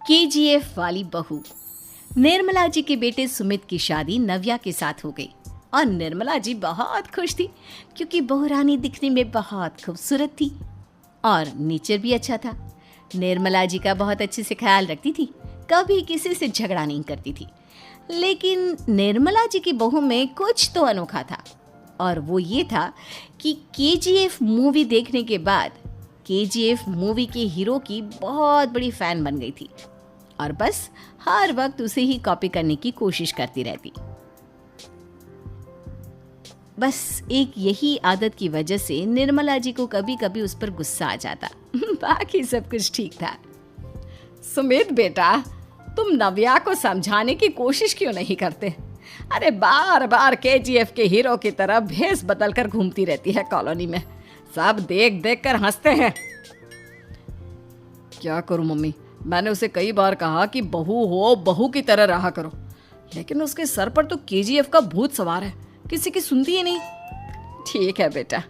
KGF वाली बहू। निर्मला जी के बेटे सुमित की शादी नव्या के साथ हो गई और निर्मला जी बहुत खुश थी क्योंकि बहू रानी दिखने में बहुत खूबसूरत थी और नेचर भी अच्छा था। निर्मला जी का बहुत अच्छे से ख्याल रखती थी, कभी किसी से झगड़ा नहीं करती थी। लेकिन निर्मला जी की बहू में कुछ तो अनोखा था और वो ये था कि केजीएफ मूवी देखने के बाद केजीएफ मूवी के हीरो की बहुत बड़ी फैन बन गई थी और बस हर वक्त उसे ही कॉपी करने की कोशिश करती रहती। बस एक यही आदत की वजह से निर्मला जी को कभी कभी उस पर गुस्सा आ जाता। बाकी सब कुछ ठीक था। सुमित बेटा, तुम नव्या को समझाने की कोशिश क्यों नहीं करते? अरे बार बार केजीएफ के हीरो की तरह भेस बदल कर घूमती रहती है कॉलोनी में, सब देख देख कर हंसते हैं। क्या करूं मम्मी, मैंने उसे कई बार कहा कि बहू हो, बहू की तरह रहा करो, लेकिन उसके सर पर तो केजीएफ का भूत सवार है, किसी की सुनती ही नहीं। ठीक है बेटा,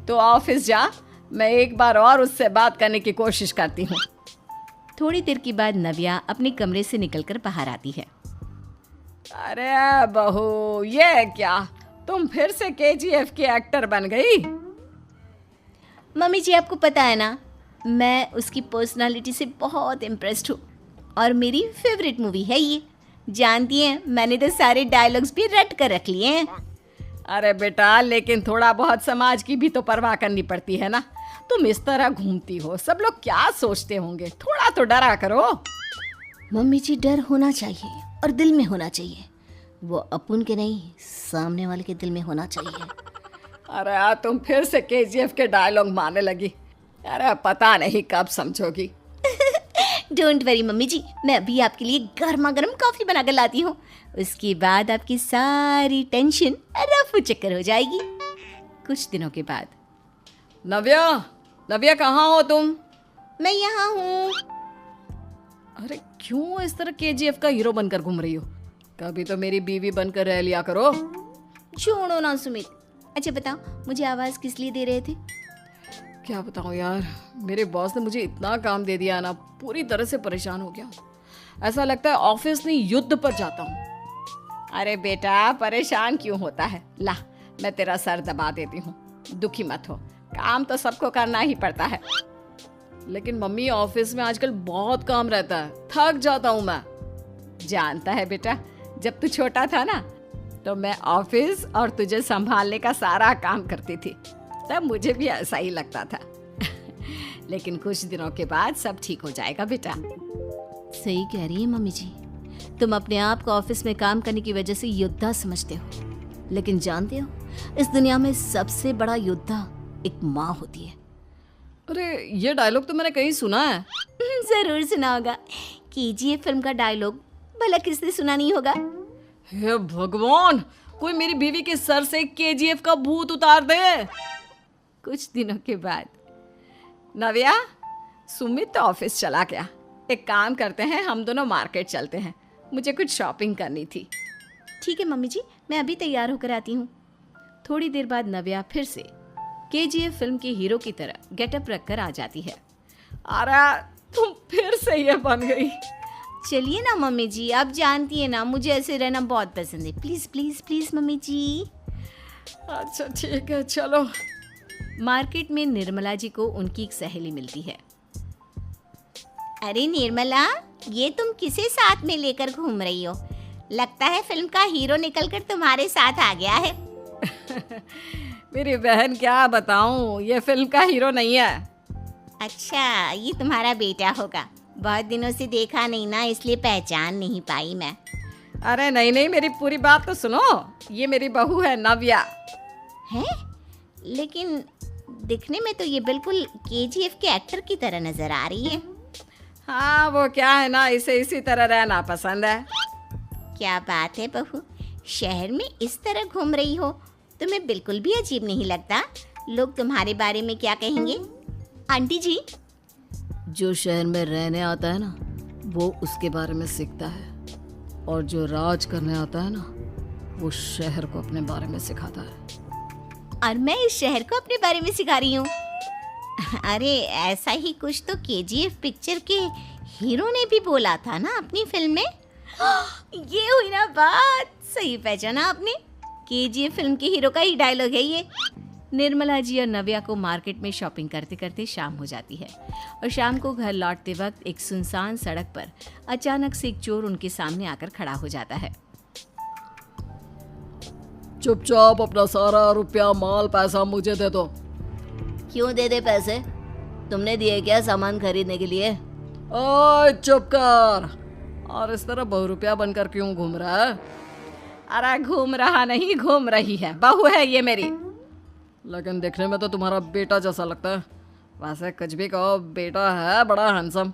तो ऑफिस जा, मैं एक बार और उससे बात करने की कोशिश करती हूँ। थोड़ी देर के बाद नव्या अपने कमरे से निकलकर बाहर आती है। अरे बहू, ये क्या, तुम फिर से केजीएफ की एक्टर बन गई? मम्मी जी, आपको पता है ना, मैं उसकी पर्सनालिटी से बहुत इम्प्रेस्ड हूँ और मेरी फेवरेट मूवी है ये। जानती हैं, मैंने तो सारे डायलॉग्स भी रट कर रख लिए हैं। अरे बेटा, लेकिन थोड़ा बहुत समाज की भी तो परवाह करनी पड़ती है ना। तुम इस तरह घूमती हो, सब लोग क्या सोचते होंगे, थोड़ा तो डरा करो। मम्मी जी, डर होना चाहिए और दिल में होना चाहिए, वो अपन के नहीं, सामने वाले के दिल में होना चाहिए। अरे तुम फिर से केजीएफ के डायलॉग मारने लगी। अरे पता नहीं कब समझोगी। डोंट वरी मम्मी जी, मैं अभी आपके लिए गर्मा गर्म कॉफी बना कर लाती हूँ, उसके बाद आपकी सारी टेंशन रफू चक्कर हो जाएगी। कुछ दिनों के बाद। नव्या कहाँ हो तुम? मैं यहाँ हूँ। अरे क्यों इस तरह केजीएफ का हीरो बनकर घूम रही हो? कभी तो मेरी बीवी बनकर रह लिया करो। छोड़ो ना सुमित। अच्छा बताओ, मुझे आवाज किस लिए दे रहे थे? क्या बताऊँ यार, मेरे बॉस ने मुझे इतना काम दे दिया ना, पूरी तरह से परेशान हो गया हूँ। ऐसा लगता है ऑफिस नहीं, युद्ध पर जाता हूँ। अरे बेटा, परेशान क्यों होता है? ला, मैं तेरा सर दबा देती हूँ, दुखी मत हो, काम तो सबको करना ही पड़ता है। लेकिन मम्मी, ऑफिस में आजकल बहुत काम रहता है, थक जाता हूँ मैं। जानता है बेटा, जब तू छोटा था ना, तो मैं ऑफिस और तुझे संभालने का सारा काम करती थी, तब मुझे भी ऐसा ही लगता था। लेकिन कुछ दिनों के बाद सब ठीक हो जाएगा बेटा। सही कह रही है मम्मी जी, तुम अपने आप को ऑफिस में काम करने की वजह से योद्धा समझते हो, लेकिन जानते हो, इस दुनिया में सबसे बड़ा योद्धा एक माँ होती है। अरे ये डायलॉग तो मैंने कहीं सुना है। जरूर सुना होगा, केजीएफ फिल्म का डायलॉग, भला किसने सुना नहीं होगा? हे भगवान, कोई मेरी बीवी के सर से केजीएफ का भूत उतार दे। कुछ दिनों के बाद। नव्या, सुमित तो ऑफिस चला गया, एक काम करते हैं, हम दोनों मार्केट चलते हैं, मुझे कुछ शॉपिंग करनी थी। ठीक है मम्मी जी, मैं अभी तैयार होकर आती हूँ। थोड़ी देर बाद नव्या फिर से केजीएफ फिल्म के हीरो की तरह गेटअप रखकर आ जाती है। अरे तुम फिर से ये बन गई। चलिए ना मम्मी जी, आप जानती है ना, मुझे ऐसे रहना बहुत पसंद है। प्लीज प्लीज प्लीज मम्मी जी। अच्छा ठीक है, चलो। मार्केट में निर्मला जी को उनकी एक सहेली मिलती है। अरे निर्मला, ये तुम किसे साथ में लेकर घूम रही हो? लगता है फिल्म का हीरो निकलकर तुम्हारे साथ आ गया है। मेरी बहन, क्या बताऊं, ये फिल्म का हीरो नहीं है। अच्छा, ये तुम्हारा बेटा होगा, बहुत दिनों से देखा नहीं ना, इसलिए पहचान नहीं पाई मैं। अरे नहीं नहीं, मेरी पूरी बात तो सुनो, ये मेरी बहू है नव्या। है? लेकिन दिखने में तो ये बिल्कुल केजीएफ के एक्टर की तरह नजर आ रही है। हाँ, वो क्या है ना, इसे इसी तरह रहना पसंद है। क्या बात है बहू, शहर में इस तरह घूम रही हो, तुम्हें बिल्कुल भी अजीब नहीं लगता? लोग तुम्हारे बारे में क्या कहेंगे? आंटी जी, जो शहर में रहने आता है ना, वो उसके बारे में सीखता है, और जो राज करने आता है ना, वो शहर को अपने बारे में सिखाता है। और मैं इस शहर को अपने बारे में सिखा रही हूँ। अरे ऐसा ही कुछ तो केजीएफ पिक्चर के हीरो ने भी बोला था ना अपनी फिल्म में। ये हुई ना बात, सही पहचाना आपने। केजीएफ फिल्म के हीरो का ही डायलॉग है ये। निर्मला जी और नव्या को मार्केट में शॉपिंग करते करते शाम हो जाती है और शाम को घर लौटते वक्त एक सुनसान सड़क पर अचानक से एक चोर उनके सामने आकर खड़ा हो जाता है। चुपचाप अपना सारा रुपया माल पैसा मुझे दे दो। क्यों दे दे पैसे? तुमने दिए क्या सामान खरीदने के लिए? ओए चुप कर। और इस तरह बहुरुपया बनकर क्यों घूम रहा है? अरे घूम रहा नहीं, घूम रही है, बहू है ये मेरी। लेकिन देखने में तो तुम्हारा बेटा जैसा लगता है। वैसे कुछ भी कहो, बेटा है बड़ा हैंडसम।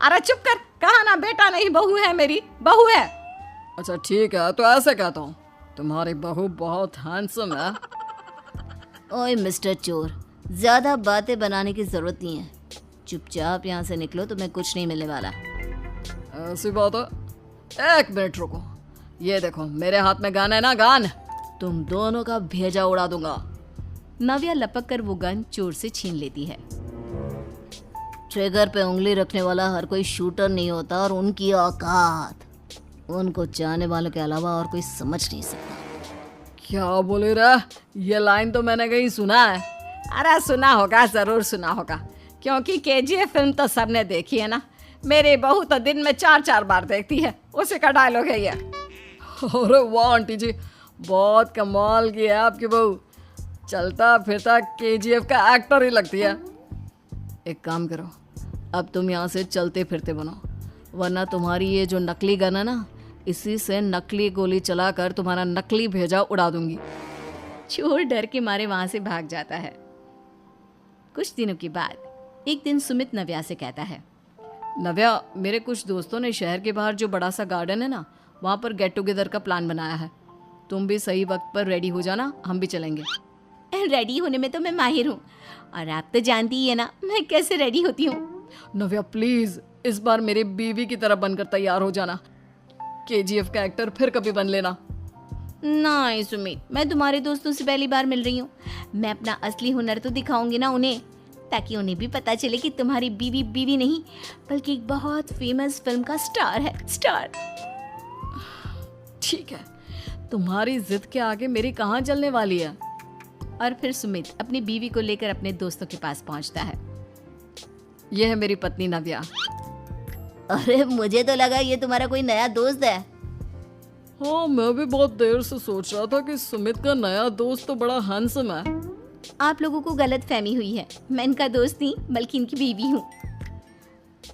अरे चुप कर, कहा ना बेटा नहीं बहू है मेरी, बहू है। अच्छा ठीक है, तो ऐसे कहता हूँ, तुम्हारी बहू बहुत हैंडसम है। ओए मिस्टर चोर, ज्यादा बातें बनाने की जरूरत नहीं है। चुपचाप यहाँ से निकलो, तुम्हें कुछ नहीं मिलने वाला। ऐसी बात है? एक मिनट रुको, ये देखो मेरे हाथ में गन है ना, गन। तुम दोनों का भेजा उड़ा दूंगा। नव्या लपक कर वो गन चोर से छीन लेती है। ट्रिगर पे उंगली रखने वाला हर कोई शूटर नहीं होता और उनकी औकात उनको चाहने वालों के अलावा और कोई समझ नहीं सकता। क्या बोले रे? ये लाइन तो मैंने कहीं सुना है। अरे सुना होगा, जरूर सुना होगा, क्योंकि केजीएफ फिल्म तो सबने देखी है ना। मेरी बहू तो दिन में 4-4 बार देखती है, उसी का डायलॉग है ये। अरे वाह आंटी जी, बहुत कमाल की है आपकी बहू। चलता फिरता केजीएफ का एक्टर ही लगती है। एक काम करो, अब तुम यहाँ से चलते फिरते बनो, वरना तुम्हारी ये जो नकली गन है ना, इसी से नकली गोली चलाकर तुम्हारा नकली भेजा उड़ा दूंगी। चोर डर के मारे वहां से भाग जाता है। कुछ दिनों के बाद एक दिन सुमित नव्या से कहता है, नव्या, मेरे कुछ दोस्तों ने शहर के बाहर जो बड़ा सा गार्डन है ना, वहाँ पर गेट टुगेदर का प्लान बनाया है। तुम भी सही वक्त पर रेडी हो जाना, हम भी चलेंगे। रेडी होने में तो मैं माहिर हूँ, और आप तो जानती ही है ना मैं कैसे रेडी होती हूँ। नव्या प्लीज, इस बार मेरी बीवी की तरह बनकर तैयार हो जाना। केजीएफ का एक्टर फिर कभी बन लेना। नहीं सुमित, मैं तुम्हारे दोस्तों से पहली बार मिल रही हूँ। मैं अपना असली हुनर तो दिखाऊंगी ना उन्हें, ताकि उन्हें भी पता चले कि तुम्हारी बीवी बीवी नहीं बल्कि एक बहुत फेमस फिल्म का स्टार है, स्टार। ठीक है, तुम्हारी जिद के आगे मेरी कहाँ चलने वाली है। और फिर सुमित अपनी बीवी को लेकर अपने दोस्तों के पास पहुंचता है। यह है मेरी पत्नी नव्या। अरे मुझे तो लगा ये तुम्हारा कोई नया दोस्त है। हाँ, मैं भी बहुत देर से सोच रहा था कि सुमित का नया दोस्त तो बड़ा हैंडसम है। आप लोगों को गलत फहमी हुई है, मैं इनका दोस्त नहीं बल्कि इनकी बीवी हूँ।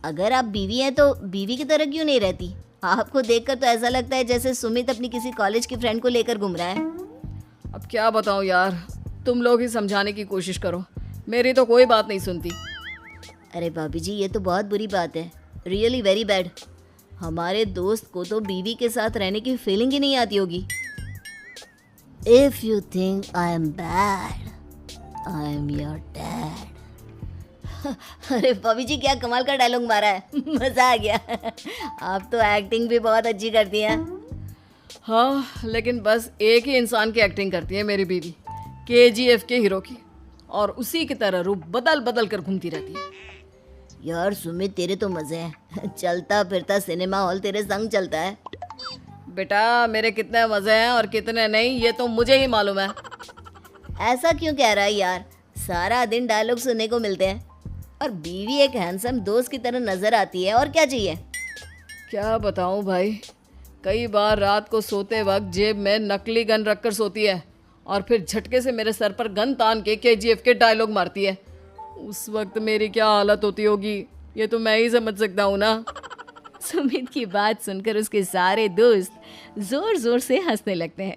अगर आप बीवी हैं तो बीवी की तरह क्यों नहीं रहती? आपको देखकर तो ऐसा लगता है जैसे सुमित अपनी किसी कॉलेज की फ्रेंड को लेकर घूम रहा है। अब क्या बताऊँ यार, तुम लोग ही समझाने की कोशिश करो, मेरी तो कोई बात नहीं सुनती। अरे भाभी जी, ये तो बहुत बुरी बात है, रियली वेरी बैड। हमारे दोस्त को तो बीवी के साथ रहने की फीलिंग ही नहीं आती होगी। If you think I am bad, I am your dad. अरे भाभी जी, क्या कमाल का डायलॉग मारा है, मजा आ गया। आप तो एक्टिंग भी बहुत अच्छी करती हैं। हाँ, लेकिन बस एक ही इंसान की एक्टिंग करती है मेरी बीवी, केजीएफ के हीरो की, और उसी की तरह रूप बदल बदल कर घूमती रहती है। यार सुमित, तेरे तो मजे हैं, चलता फिरता सिनेमा हॉल तेरे संग चलता है। बेटा, मेरे कितने मजे हैं और कितने नहीं ये तो मुझे ही मालूम है। ऐसा क्यों कह रहा है यार, सारा दिन डायलॉग सुनने को मिलते हैं और बीवी एक हैंडसम दोस्त की तरह नजर आती है, और क्या चाहिए? क्या बताऊं भाई, कई बार रात को सोते वक्त जेब में नकली गन रखकर सोती है और फिर झटके से मेरे सर पर गन तान के केजीएफ के डायलॉग मारती है। उस वक्त मेरी क्या हालत होती होगी ये तो मैं ही समझ सकता हूँ ना। सुमित की बात सुनकर उसके सारे दोस्त जोर जोर से हंसने लगते हैं।